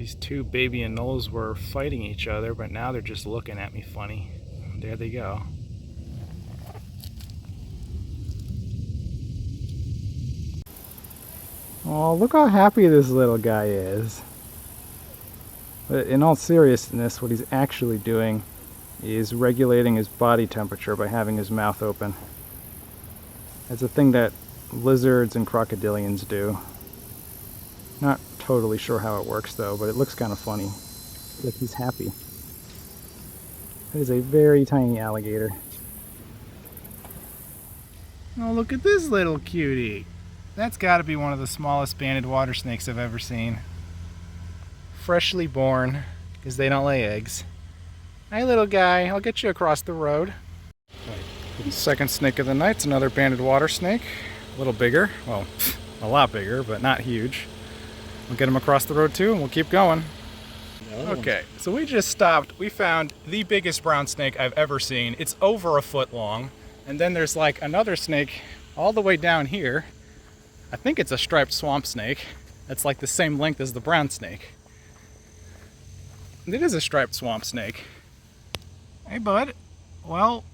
These two baby anoles were fighting each other, but now they're just looking at me funny. There they go. Oh, look how happy this little guy is. But in all seriousness, what he's actually doing is regulating his body temperature by having his mouth open. It's a thing that lizards and crocodilians do. Not totally sure how it works though, but it looks kind of funny. Like he's happy. That is a very tiny alligator. Oh, look at this little cutie. That's got to be one of the smallest banded water snakes I've ever seen. Freshly born, because they don't lay eggs. Hi little guy, I'll get you across the road. Second snake of the night's another banded water snake. A little bigger, well, a lot bigger, but not huge. We'll get him across the road too, and we'll keep going. Okay, so we just stopped. We found the biggest brown snake I've ever seen. It's over a foot long. And then there's like another snake all the way down here. I think it's a striped swamp snake. That's like the same length as the brown snake. It is a striped swamp snake. Hey bud, well,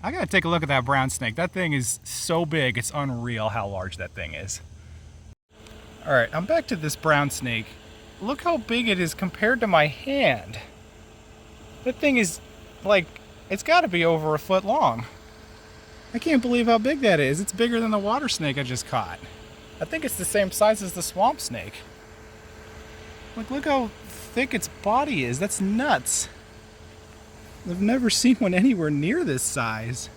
I gotta take a look at that brown snake. That thing is so big, it's unreal how large that thing is. Alright, I'm back to this brown snake. Look how big it is compared to my hand. That thing is like, it's gotta be over a foot long. I can't believe how big that is. It's bigger than the water snake I just caught. I think it's the same size as the swamp snake. Like, look how thick its body is. That's nuts. I've never seen one anywhere near this size.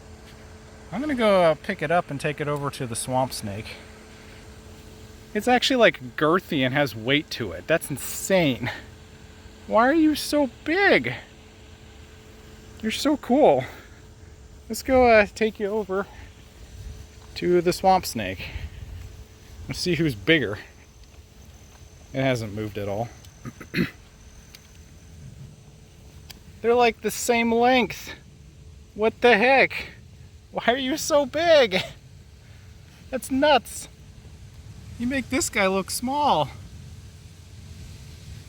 I'm gonna go pick it up and take it over to the swamp snake. It's actually like girthy and has weight to it. That's insane. Why are you so big? You're so cool. Let's go take you over to the swamp snake. Let's see who's bigger. It hasn't moved at all. They're like the same length. What the heck? Why are you so big? That's nuts. You make this guy look small.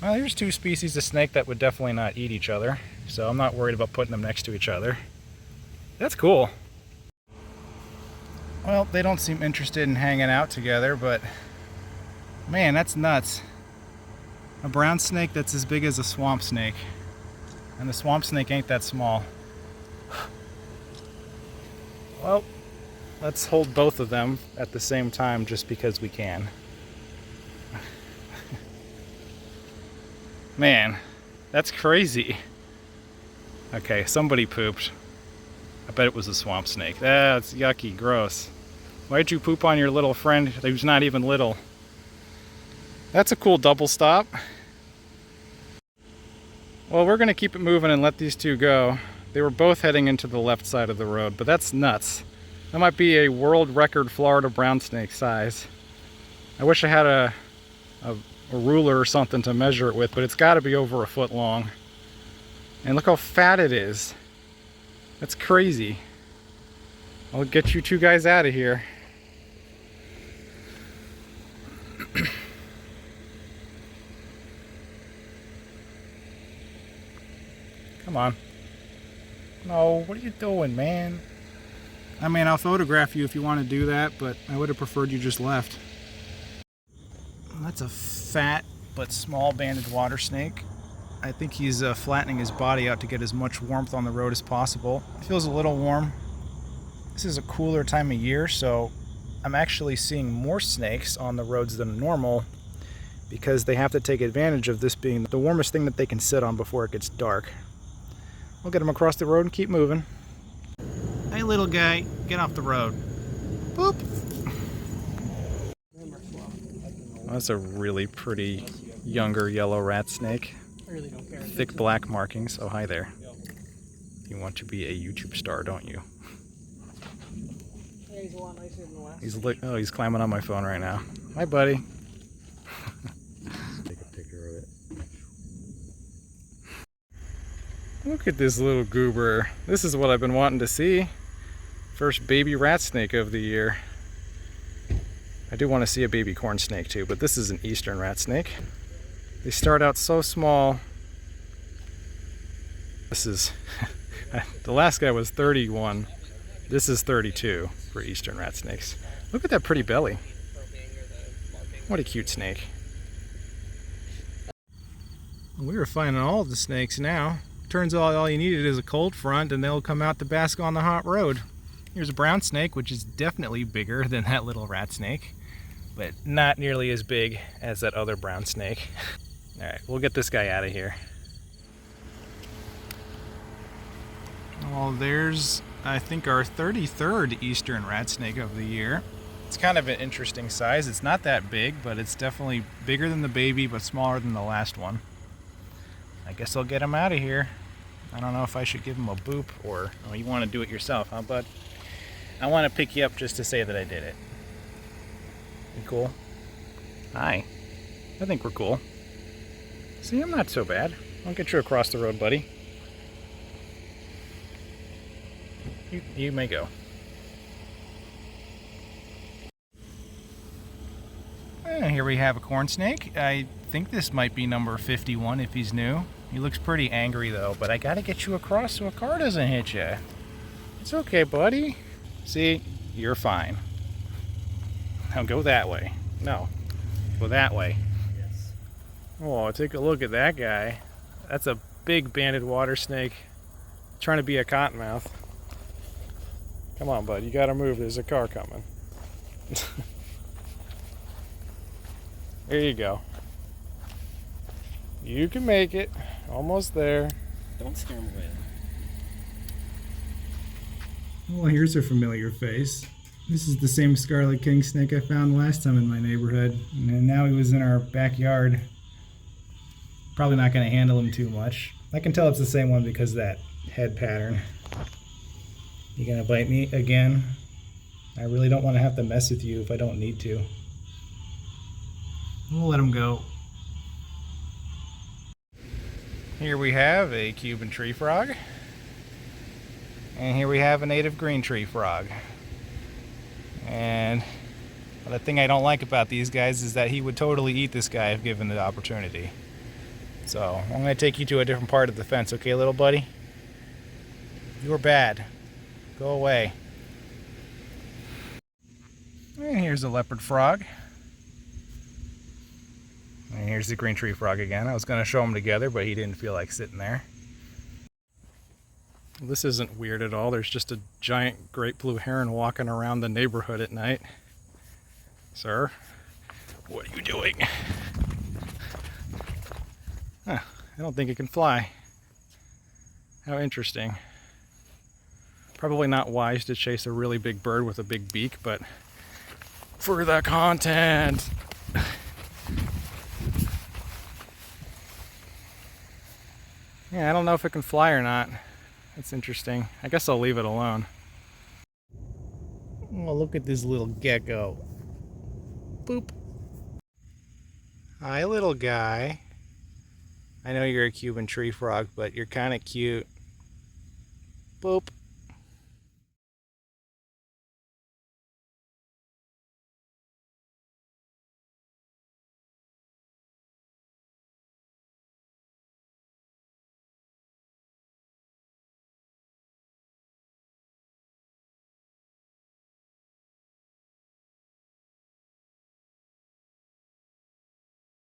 Well, here's two species of snake that would definitely not eat each other, so I'm not worried about putting them next to each other. That's cool. Well, they don't seem interested in hanging out together, but man, that's nuts. A brown snake that's as big as a swamp snake. And the swamp snake ain't that small. Well, let's hold both of them at the same time just because we can. Man, that's crazy. Okay, somebody pooped. I bet it was a swamp snake. That's yucky, gross. Why'd you poop on your little friend who's not even little? That's a cool double stop. Well, we're gonna keep it moving and let these two go. They were both heading into the left side of the road, but that's nuts. That might be a world record Florida brown snake size. I wish I had a ruler or something to measure it with, but it's gotta be over a foot long. And look how fat it is. That's crazy. I'll get you two guys out of here. Come on. No, what are you doing, man? I mean, I'll photograph you if you want to do that, but I would have preferred you just left. That's a fat but small banded water snake. I think he's flattening his body out to get as much warmth on the road as possible. It feels a little warm. This is a cooler time of year, so I'm actually seeing more snakes on the roads than normal because they have to take advantage of this being the warmest thing that they can sit on before it gets dark. We'll get them across the road and keep moving. Hey little guy, get off the road. Boop. That's a really pretty younger yellow rat snake. Thick black markings. Oh, hi there. You want to be a YouTube star, don't you? Yeah, he's a lot nicer than the last. He's climbing on my phone right now. Hi, buddy. Take a picture of it. Look at this little goober. This is what I've been wanting to see. First baby rat snake of the year. I do want to see a baby corn snake too, but this is an eastern rat snake. They start out so small. This is, the last guy was 31. This is 32 for eastern rat snakes. Look at that pretty belly. What a cute snake. We were finding all of the snakes now. Turns out all you needed is a cold front and they'll come out to bask on the hot road. Here's a brown snake, which is definitely bigger than that little rat snake, but not nearly as big as that other brown snake. All right, we'll get this guy out of here. Well, there's, I think, our 33rd eastern rat snake of the year. It's kind of an interesting size. It's not that big, but it's definitely bigger than the baby, but smaller than the last one. I guess I'll get him out of here. I don't know if I should give him a boop or, oh, you want to do it yourself, huh, bud? I want to pick you up just to say that I did it. You cool? Hi. I think we're cool. See, I'm not so bad. I'll get you across the road, buddy. You may go. And here we have a corn snake. I think this might be number 51 if he's new. He looks pretty angry though, but I gotta get you across so a car doesn't hit you. It's okay, buddy. See, you're fine. Now go that way. No, go that way. Yes. Oh, take a look at that guy. That's a big banded water snake trying to be a cottonmouth. Come on, bud, you gotta move. There's a car coming. There you go. You can make it. Almost there. Don't scare him away. Well, here's a familiar face. This is the same scarlet king snake I found last time in my neighborhood. And now he was in our backyard. Probably not going to handle him too much. I can tell it's the same one because of that head pattern. You gonna bite me again? I really don't want to have to mess with you if I don't need to. We'll let him go. Here we have a Cuban tree frog. And here we have a native green tree frog. And the thing I don't like about these guys is that he would totally eat this guy if given the opportunity. So I'm going to take you to a different part of the fence, okay, little buddy? You're bad. Go away. And here's a leopard frog. And here's the green tree frog again. I was going to show them together, but he didn't feel like sitting there. This isn't weird at all. There's just a giant great blue heron walking around the neighborhood at night. Sir, what are you doing? Huh, I don't think it can fly. How interesting. Probably not wise to chase a really big bird with a big beak, but for the content. Yeah, I don't know if it can fly or not. That's interesting. I guess I'll leave it alone. Oh, look at this little gecko. Boop. Hi, little guy. I know you're a Cuban tree frog, but you're kind of cute. Boop.